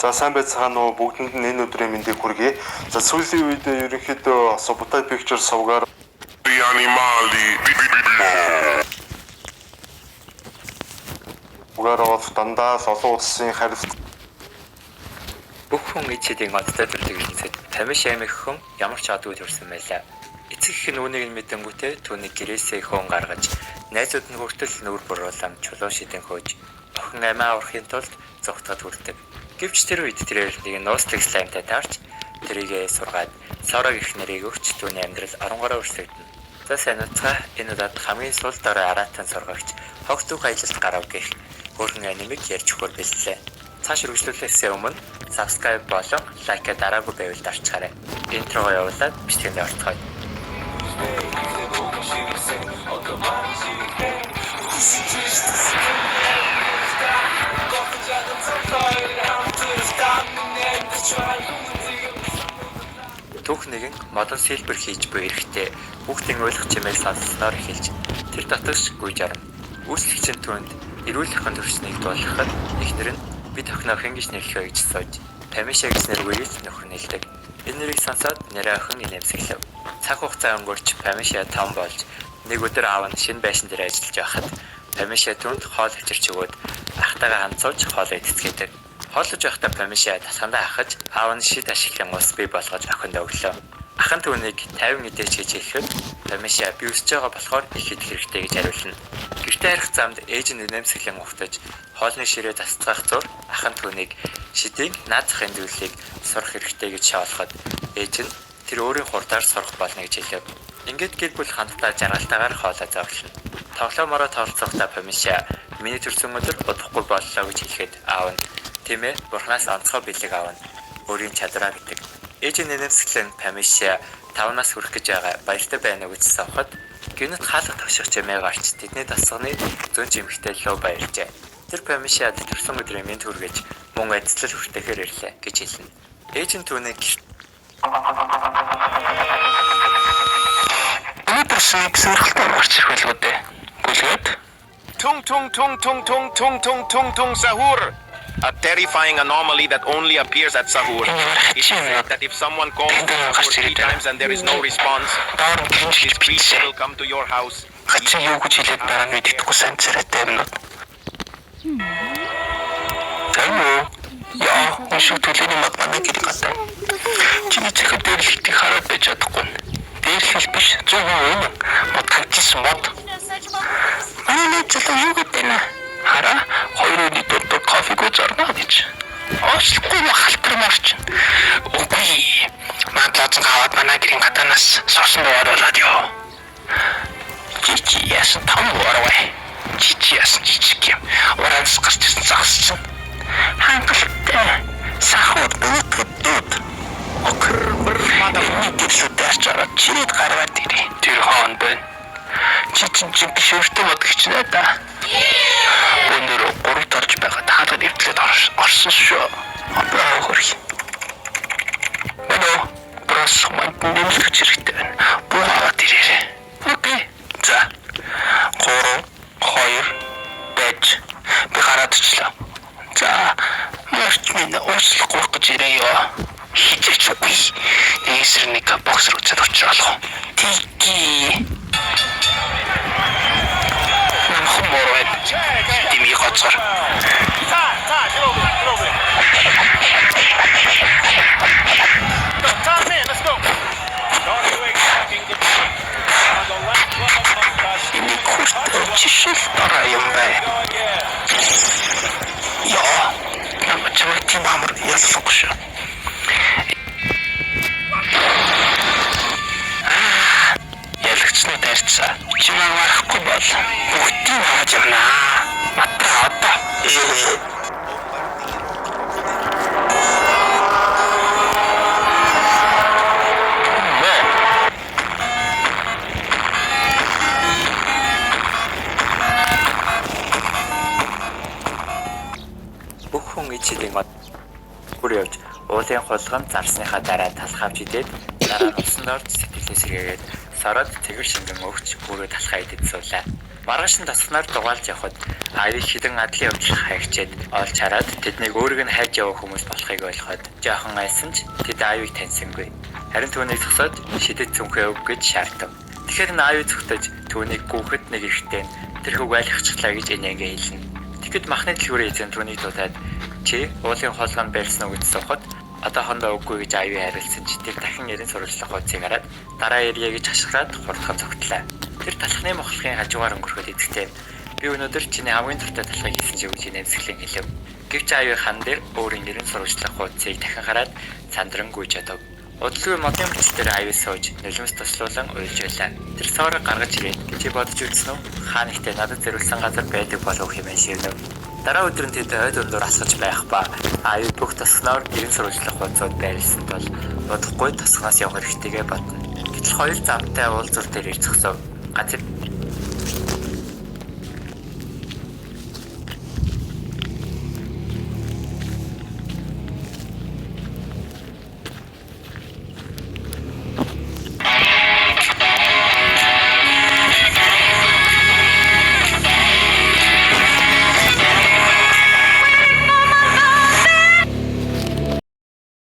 За сайн байцгаана уу, бүгдэнд нь энэ өдрийн мэндийг хүргэе. За сүүлийн үед ерөнхийдөө Subotai Pictures сувгаар угаараа дандаа олон улсын харилцаа бүх хүн ичээдийн модтой төрлөг хэлцээд тамиш аймаг хүн ямар ч адгүй төрсэн байлаа. Эцэг их нь үүнийг мэдэнгүүтээ түүнийг гэрээсээ хүн гаргаж найзууд нь хүртэл нүүр буруулан чулуун шидэн хөөж охин амиа урахын тулд зүгтгад хүрдэг. Гэвч тэр үед тэрээр нэг нууцлаг слаймтай таарч тэрийгээ сургаад сорог их нэрийг өгч түүний амьдрал оронгороо өрсөлдөнө. За сайн уцгаа энэ удаад хамгийн сул дорой аратан сургагч хогтух аялалд гарав гэх хөргөн анимыг ярьж өгөхөр бэлтлээ. Цааш үргэлжлүүлэхээс өмнө subscribe болон лайка дараагүй байвал дарчаарай. Интрого явуулаад бичлэгэнд орцгоё. Түүх нэгэн модон сэлбэр хийж буй эрэхтэй хүүхдийн ойлгох чимээг сонссноор эхэлж тэр дотогш гүйж орно. Үүсгэгч нь түүнд эрүүл ахын төвчнийг дуулгахад эхнэр нь бид охиноо хэн гэж нэрлэхээ гэж сууж Тамиша гэж нэргүйж нөхөр нэлдэг. Энэ нэрийг сонсоод нэрээ охин инээмсэглэв. Цаг хугацаа өнгөрч Тамиша том болж нэг өдөр аав нь шинэ байшин дээр ажиллаж байхад Тамиша түүнд хоол авчирч өгөөд ахтайгаа хамт сууж хоол идэцгээдэг. Хооллож байхдаа Тамиша талхандаа ахаж аав нь шид ашиглан ус бий болгож охинд өглөө. Ах нь түүнийг 50 мэдээж гэж хэлэхэд Тамиша би өсөж байгаа болохоор их идэх хэрэгтэй гэж хариулна. Гэртээ харих замд ээж нь инээмсэглэн угтаж хоолны ширээ тасцгаах зур ах нь түүнийг шидийг наад захын зүйлийг сурах хэрэгтэй гэж шаалхад ээж нь тэр өөрийн хурдаар сурах болно гэж хэлэв. Ингээд гэр бүл хамтдаа жаргалтайгаар хоолоо зовлоно. Тоглоомороо тоолцохдоо Тамиша миний төрсөн өдөр удахгүй боллоо гэж хэлэхэд аав нь тийм ээ бурхнаас онцгой бэлэг аавна өөрийн чадвараа гэдэг. Ээж нь нэмсгэлэн Тамиша 5 нас хүрэх гэж байгаа баяртай байна уу гэж асуухад гинэт хаалга төвших чимээ гарч тэдний тасганы зүүн чимэгтэй лөө баярлжээ. Тэр Тамишад төрсөн өдрийн мэнд хүргэж мөн эцэслэл хүртэхээр ирлээ гэж хэлнэ. Ээж нь түүнийг Өдрөсөйг сөрхөлтөөр гарч ирэх байлгүй дээ. Гүлгээд Tung sahur. A terrifying anomaly that only appears at sahur. It is said that if someone calls sahur 3 times and there is no response, this priest will come to your house. Хацаа юу гэж хэлээд байгааг мэдэхгүй сайн царайтай юм уу? Тэмээ. Яа, өшөө төлөвний магнаа гэдэг гадаа. Чиний цэхэр дээр хэлтийг хараад байж чадахгүй. Дээр хэл биш 100% мод хатсан мод. Манай зөвлөө юу гэдэг вэ? Хараа, хоёр өдөр дуртай кофег зарна гэж. Оочлохгүй халтар марч. Үгүй. Мадлаац гаваад манай гэрийн гадаанаас сорсон болоод ёо. Чичи яасан том уурвэ. Чичи яасан чичиг юм. Ураас гарч ирсэн загсч. Хангалтай. Сахар дүүд. Окрбэр мадам гэрсүүдээр чараа чирээд гараад ирээ. Тэр хоон байна. Чичин бишөртөө бодгич нэ да. Өнөр гурав тарж байгаа таалгад эвтлээд орсон шүү. Апаа хөрх. Өнөө брос манд нэмэлт хэрэгтэй байна. Буу аваад ирээрэй. Окей. За. 3 2 байж би гараадчлаа. За. Марч минь уучлахгүй гэж ирээ ёо. Хичээч үгүй. Нээсрэг бокс руу цад очролоо. Тики. Морой. Дими гоцор. Чишэл тараа юм бай. Яа. Намайг чамд амар ялсахгүй шүү. Ялагчнаа тарьцаа. Чимээ марахгүй бол бүгдийг хааж явна. Матра одоо. бүх хүн ичээдийн мод бүр явж уулын хулгам зарсныхаа дараа талхавч идээд дараа нь усан дорж сэтгэлээ сэргээгээд сороод цэгэр шингэн өгч бүрөө талхаа идэж суулаа. Маргааш нь тасгнаар дугаалж явхад Аюу хідэн адлын явдлах хаягчээд олж хараад тэднийг өөрийг нь хайж явах хүмүүс болохыг ойлгоод жоохон айсан ч тэд Аюуг таньсангүй. Харин түүнийг зогсоод шидэд цүнхээ өг гэж шаардав. Тэгэхээр нь Аюу зүгтэж түүнийг гүөхөд нэг ихтэй тэрхүү байлгачихлаа гэж инээгээ хэлнэ. Тэгэхэд махны дэлгүүрийн эзэн түүнийг дуудаад чи уулын хоолгонд байрсан уу гэж асуухад одоохондоо үгүй гэж Аюу хариулсан ч тэр дахин ярин сурвалжлах хуудсыг хараад дараа ирье гэж хашгираад хурдхан цогтлаа. Тэр талхны мохлогын хажуугаар өнгөрөхөд эцэгтэй би өнөөдөр чиний хамгийн дуртай талхыг хийсэн чи гэж нэмсгэлэн хэлв. Гэвч Аюу хан дээр өөрийн нэрийн сурвалжлах хуудсыг дахин хараад сандран гүйж одов. Удалгүй модны мөч дээр Аюу сууж нулимс туслуулан уйлж байлаа. Тэр саврыг гаргаж ирээд чи бодож үзсэн үү? Хаан ихтэй надад зэрүүлсэн газар байдаг болов хэмээн шивнэв. Дараа өдөр нь тэд ойд өндөр асгаж байх ба Аюу бүх тосгоноор нэрийн сурвалжлах хуудсууд байрлсан бол удахгүй тосгоноос явах хэрэгтэйгээ бодно. Гэтэл хоёр замтай уулзуур дээр ирж зогсов. Газар